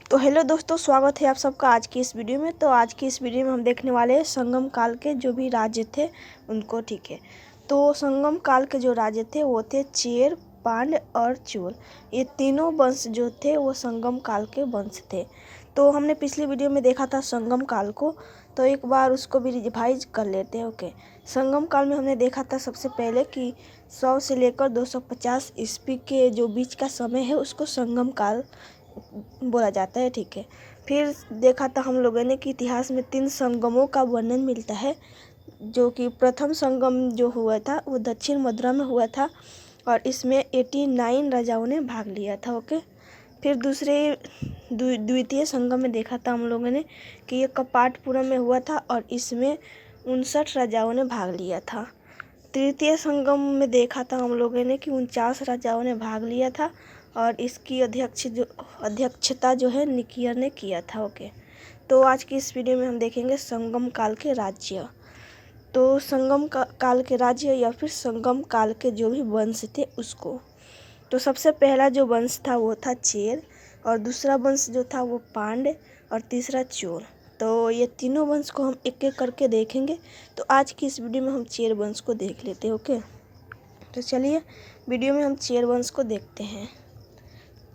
तो हेलो दोस्तों, स्वागत है आप सबका आज की इस वीडियो में। तो आज की इस वीडियो में हम देखने वाले हैं संगम काल के जो भी राज्य थे उनको। ठीक है, तो संगम काल के जो राज्य थे वो थे चेर, पांड्य और चोल। ये तीनों वंश जो थे वो संगम काल के वंश थे। तो हमने पिछली वीडियो में देखा था संगम काल को, तो एक बार उसको भी रिवाइज कर लेते हैं। ओके, संगम काल में हमने देखा था सबसे पहले कि 100 से लेकर 250 ईस्वी के जो बीच का समय है उसको संगम काल बोला जाता है। ठीक है, फिर देखा था हम लोगों ने कि इतिहास में 3 संगमों का वर्णन मिलता है, जो कि प्रथम संगम जो हुआ था वो दक्षिण मथुरा में हुआ था और इसमें 89 राजाओं ने भाग लिया था। ओके, फिर द्वितीय संगम में देखा था हम लोगों ने कि ये कपाटपुरम में हुआ था और इसमें 59 राजाओं ने भाग लिया था। तृतीय संगम में देखा था हम लोगों ने कि 49 राजाओं ने भाग लिया था और इसकी अध्यक्षता जो है निकियर ने किया था। ओके, तो आज की इस वीडियो में हम देखेंगे संगम काल के राज्य। तो संगम काल के राज्य या फिर संगम काल के जो भी वंश थे उसको। तो सबसे पहला जो वंश था वो था चेर, और दूसरा वंश जो था वो पांड्य और तीसरा चोल। तो ये तीनों वंश को हम एक एक करके देखेंगे। तो आज की इस वीडियो में हम चेर वंश को देख लेते हैं। ओके, तो चलिए वीडियो में हम चेर वंश को देखते हैं।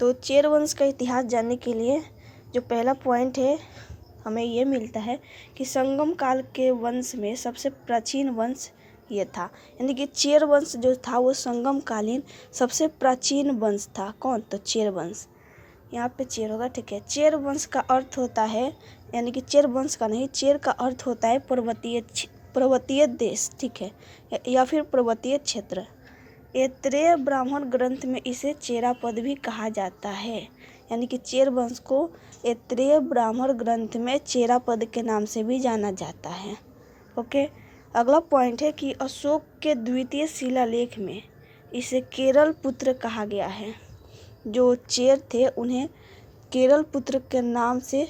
तो चेर वंश का इतिहास जानने के लिए जो पहला पॉइंट है हमें ये मिलता है कि संगम काल के वंश में सबसे प्राचीन वंश ये था, यानी कि चेर वंश जो था वो संगम कालीन सबसे प्राचीन वंश था। कौन? तो चेर वंश। यहाँ पे चेर होगा। ठीक है, चेर वंश का अर्थ होता है, यानी कि चेर वंश का नहीं, चेर का अर्थ होता है पर्वतीय देश। ठीक है, या फिर पर्वतीय क्षेत्र। ऐत्रेय ब्राह्मण ग्रंथ में इसे चेरा पद भी कहा जाता है, यानी कि चेर वंश को ऐत्रेय ब्राह्मण ग्रंथ में चेरा पद के नाम से भी जाना जाता है। ओके, अगला पॉइंट है कि अशोक के द्वितीय शिलालेख में इसे केरल पुत्र कहा गया है। जो चेर थे उन्हें केरल पुत्र के नाम से,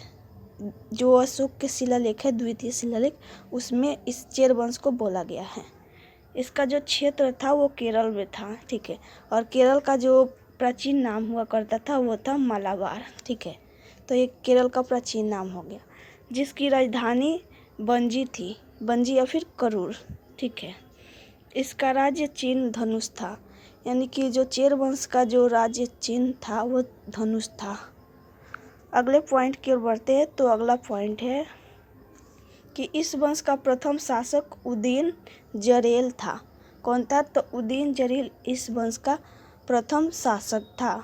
जो अशोक के शिलालेख है द्वितीय शिलालेख, उसमें इस चेर वंश को बोला गया है। इसका जो क्षेत्र था वो केरल में था। ठीक है, और केरल का जो प्राचीन नाम हुआ करता था वो था मालाबार। ठीक है, तो ये केरल का प्राचीन नाम हो गया, जिसकी राजधानी बंजी थी, बंजी या फिर करूर। ठीक है, इसका राज्य चिन्ह धनुष था, यानी कि जो चेर वंश का जो राज्य चिन्ह था वो धनुष था। अगले पॉइंट की ओर बढ़ते हैं। तो अगला पॉइंट है कि इस वंश का प्रथम शासक उदयन जरेल था। कौन था? तो उदयन जरेल इस वंश का प्रथम शासक था।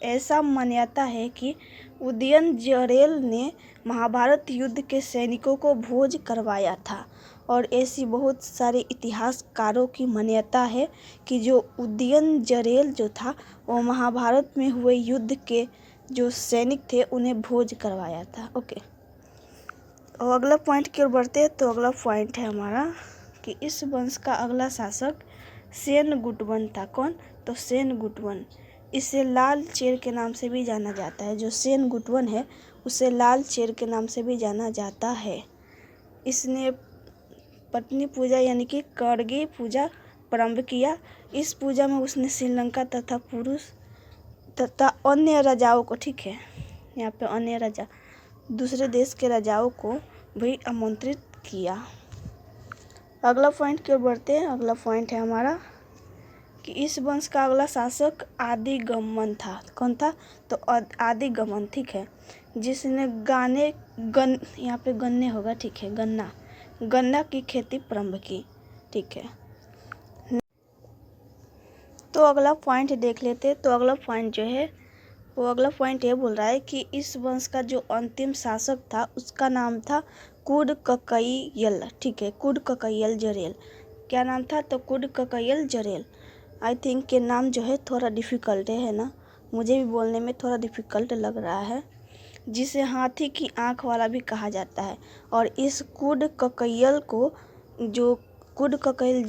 ऐसा मान्यता है कि उदयन जरेल ने महाभारत युद्ध के सैनिकों को भोज करवाया था, और ऐसी बहुत सारे इतिहासकारों की मान्यता है कि जो उदयन जरेल जो था वो महाभारत में हुए युद्ध के जो सैनिक थे उन्हें भोज करवाया था। ओके, और अगला पॉइंट की ओर बढ़ते हैं। तो अगला पॉइंट है हमारा कि इस वंश का अगला शासक सेनगुटवन था। कौन? तो सेनगुटवन। इसे लाल चेर के नाम से भी जाना जाता है। जो सेनगुटवन है उसे लाल चेर के नाम से भी जाना जाता है। इसने पत्नी पूजा यानी कि करगी पूजा प्रारंभ किया। इस पूजा में उसने श्रीलंका तथा पुरुष तथा अन्य राजाओं को, ठीक है, यहाँ पे अन्य राजा, दूसरे देश के राजाओं को भी आमंत्रित किया। अगला पॉइंट की ओर बढ़ते हैं। अगला पॉइंट है हमारा कि इस वंश का अगला शासक आदिगमन था। कौन था? तो आदिगमन। ठीक है, जिसने यहाँ पे गन्ने होगा। ठीक है, गन्ना की खेती प्रारंभ की। ठीक है, तो अगला पॉइंट देख लेते। तो अगला पॉइंट जो है वो अगला पॉइंट ये बोल रहा है कि इस वंश का जो अंतिम शासक था उसका नाम था कुडककैयल। ठीक है, कुडककैयल जरेल। क्या नाम था? तो कुडककैयल जरेल। आई थिंक ये नाम जो है थोड़ा डिफ़िकल्ट है ना, मुझे भी बोलने में थोड़ा डिफ़िकल्ट लग रहा है। जिसे हाथी की आँख वाला भी कहा जाता है, और इस कुडककैयल को जो कुडककैयल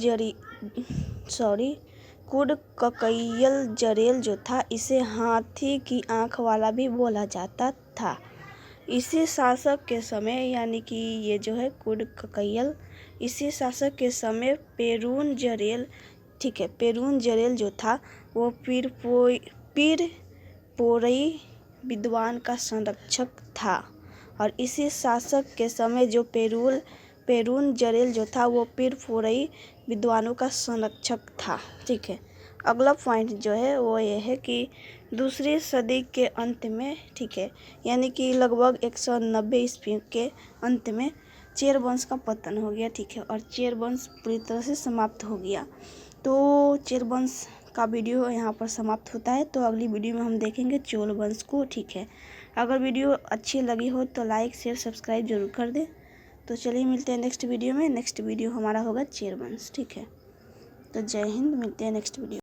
जरेल जो था इसे हाथी की आँख वाला भी बोला जाता था। इसी शासक के समय, यानी कि ये जो है कुडककैयल, इसी शासक के समय पेरून जरेल, ठीक है, पेरून जरेल जो था वो पीर पोरई विद्वान का संरक्षक था और इसी शासक के समय जो पेरून जरेल जो था वो पीर फोरई विद्वानों का संरक्षक था। ठीक है, अगला पॉइंट जो है वो ये है कि दूसरी सदी के अंत में, ठीक है, यानी कि लगभग 190 ईस्वी के अंत में चेर वंश का पतन हो गया। ठीक है, और चेर वंश पूरी तरह से समाप्त हो गया। तो चेर वंश का वीडियो यहाँ पर समाप्त होता है। तो अगली वीडियो में हम देखेंगे चोल वंश को। ठीक है, अगर वीडियो अच्छी लगी हो तो लाइक शेयर सब्सक्राइब जरूर कर दें। तो चलिए मिलते हैं नेक्स्ट वीडियो में। नेक्स्ट वीडियो हमारा होगा चेर वंश। ठीक है, तो जय हिंद, मिलते हैं नेक्स्ट वीडियो।